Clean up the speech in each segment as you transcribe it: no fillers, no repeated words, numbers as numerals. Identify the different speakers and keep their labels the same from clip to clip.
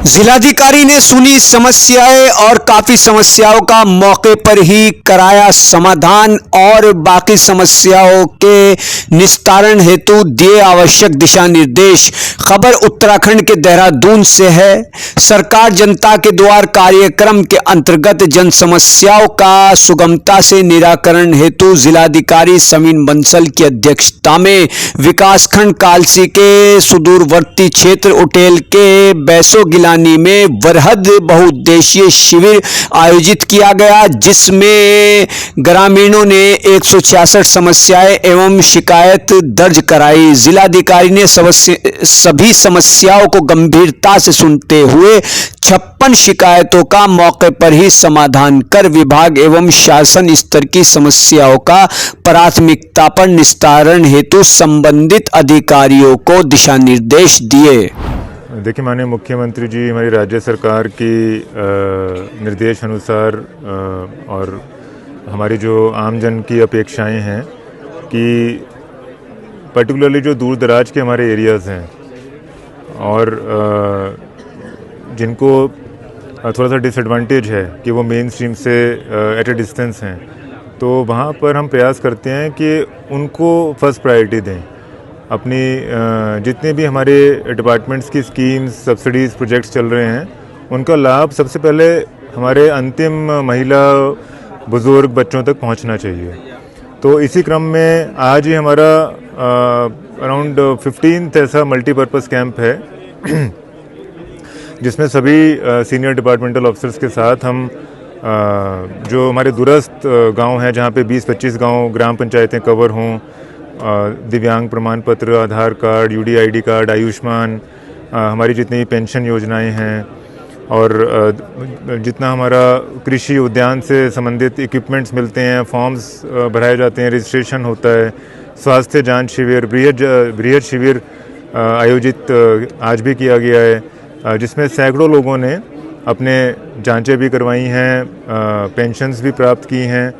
Speaker 1: जिलाधिकारी ने सुनी समस्याएं और काफी समस्याओं का मौके पर ही कराया समाधान और बाकी समस्याओं के निस्तारण हेतु दिए आवश्यक दिशा निर्देश। खबर उत्तराखंड के देहरादून से है। सरकार जनता के द्वार कार्यक्रम के अंतर्गत जन समस्याओं का सुगमता से निराकरण हेतु जिलाधिकारी समीन बंसल की अध्यक्षता में विकासखंड कालसी के सुदूरवर्ती क्षेत्र उटेल के बैसो गिलानी में वरहद बहुउद्देशीय शिविर आयोजित किया गया, जिसमें ग्रामीणों ने 166 समस्याएं एवं शिकायत दर्ज कराई। जिलाधिकारी ने सभी समस्याओं को गंभीरता से सुनते हुए 56 शिकायतों का मौके पर ही समाधान कर विभाग एवं शासन स्तर की समस्याओं का प्राथमिकता पर निस्तारण हेतु संबंधित अधिकारियों को दिशा निर्देश दिए।
Speaker 2: देखिए, माननीय मुख्यमंत्री जी हमारी राज्य सरकार की निर्देश अनुसार और हमारी जो आमजन की अपेक्षाएं हैं कि पर्टिकुलरली जो दूर दराज के हमारे एरियाज़ हैं और जिनको थोड़ा सा डिसएडवांटेज है कि वो मेन स्ट्रीम से एट ए डिस्टेंस हैं, तो वहाँ पर हम प्रयास करते हैं कि उनको फर्स्ट प्रायोरिटी दें। अपनी जितने भी हमारे डिपार्टमेंट्स की स्कीम्स, सब्सिडीज़, प्रोजेक्ट्स चल रहे हैं, उनका लाभ सबसे पहले हमारे अंतिम महिला, बुज़ुर्ग, बच्चों तक पहुंचना चाहिए। तो इसी क्रम में आज ही हमारा अराउंड 15th ऐसा मल्टीपर्पज़ कैंप है जिसमें सभी सीनियर डिपार्टमेंटल ऑफिसर्स के साथ हम जो हमारे दूरस्थ गांव हैं, जहां पे 20-25 गांव ग्राम पंचायतें कवर हों, दिव्यांग प्रमाण पत्र, आधार कार्ड, यूडीआईडी कार्ड, आयुष्मान, हमारी जितनी पेंशन योजनाएं हैं और जितना हमारा कृषि उद्यान से संबंधित इक्विपमेंट्स मिलते हैं, फॉर्म्स भराए जाते हैं, रजिस्ट्रेशन होता है, स्वास्थ्य जांच शिविर, बृहद शिविर आयोजित आज भी किया गया है, जिसमें सैकड़ों लोगों ने अपने जांचें भी करवाई हैं, पेंशन्स भी प्राप्त की हैं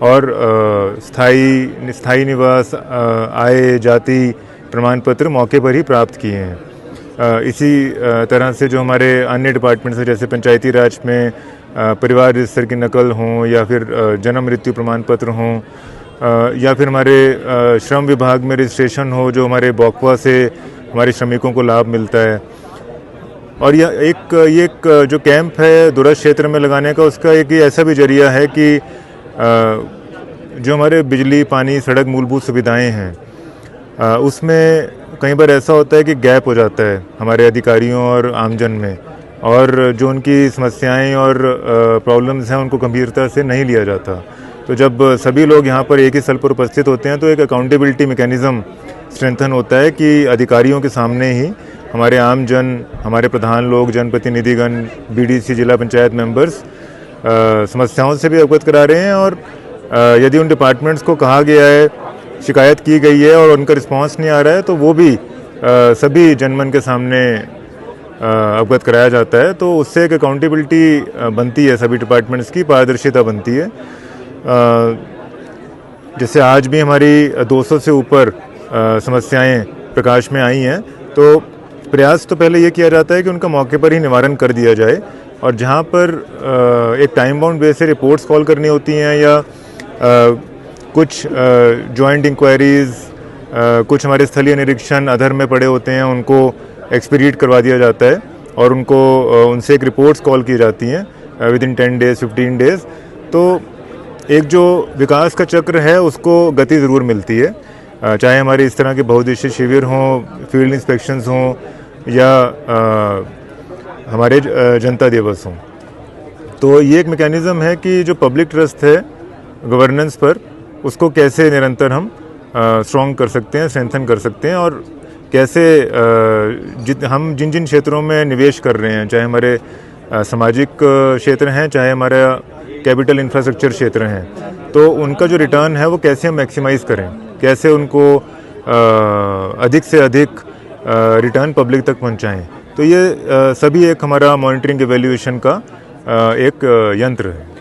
Speaker 2: और स्थायी निवास, आय, जाति प्रमाण पत्र मौके पर ही प्राप्त किए हैं। इसी तरह से जो हमारे अन्य डिपार्टमेंट्स हैं, जैसे पंचायती राज में परिवार रजिस्टर की नकल हों या फिर जन्म मृत्यु प्रमाण पत्र हों या फिर हमारे श्रम विभाग में रजिस्ट्रेशन हो, जो हमारे बॉकवा से हमारे श्रमिकों को लाभ मिलता है। और ये एक जो कैंप है दूरस्थ क्षेत्र में लगाने का, उसका एक ऐसा भी जरिया है कि जो हमारे बिजली, पानी, सड़क, मूलभूत सुविधाएं हैं, उसमें कई बार ऐसा होता है कि गैप हो जाता है हमारे अधिकारियों और आमजन में, और जो उनकी समस्याएं और प्रॉब्लम्स हैं उनको गंभीरता से नहीं लिया जाता। तो जब सभी लोग यहाँ पर एक ही स्थल पर उपस्थित होते हैं तो एक अकाउंटेबिलिटी मैकेनिज़्म स्ट्रेंथन होता है कि अधिकारियों के सामने ही हमारे आमजन, हमारे प्रधान लोग, जनप्रतिनिधिगण, बीडीसी, जिला पंचायत मेंबर्स समस्याओं से भी अवगत करा रहे हैं। और यदि उन डिपार्टमेंट्स को कहा गया है, शिकायत की गई है और उनका रिस्पांस नहीं आ रहा है, तो वो भी सभी जनमन के सामने अवगत कराया जाता है। तो उससे एक अकाउंटेबिलिटी बनती है, सभी डिपार्टमेंट्स की पारदर्शिता बनती है। जैसे आज भी हमारी 200 से ऊपर समस्याएं प्रकाश में आई हैं, तो प्रयास तो पहले ये किया जाता है कि उनका मौके पर ही निवारण कर दिया जाए, और जहाँ पर एक टाइम बाउंड बेस से रिपोर्ट्स कॉल करनी होती हैं या कुछ जॉइंट इंक्वायरीज़, कुछ हमारे स्थलीय निरीक्षण अधर में पड़े होते हैं, उनको एक्सपीडिट करवा दिया जाता है और उनको उनसे एक रिपोर्ट्स कॉल की जाती हैं विद इन 10 डेज़, 15 डेज़। तो एक जो विकास का चक्र है उसको गति ज़रूर मिलती है, चाहे हमारे इस तरह के बहुउद्देशीय शिविर हों, फील्ड इंस्पेक्शंस हों या हमारे जनता दिवस हों। तो ये एक मैकेनिज़्म है कि जो पब्लिक ट्रस्ट है गवर्नेंस पर, उसको कैसे निरंतर हम स्ट्रॉन्ग कर सकते हैं, स्ट्रेंथन कर सकते हैं, और कैसे हम जिन जिन क्षेत्रों में निवेश कर रहे हैं, चाहे हमारे सामाजिक क्षेत्र हैं, चाहे हमारा कैपिटल इंफ्रास्ट्रक्चर क्षेत्र हैं, तो उनका जो रिटर्न है वो कैसे हम मैक्सिमाइज़ करें, कैसे उनको अधिक से अधिक रिटर्न पब्लिक तक पहुंचाएं। तो ये सभी एक हमारा मॉनिटरिंग एवेल्यूएशन का एक यंत्र है।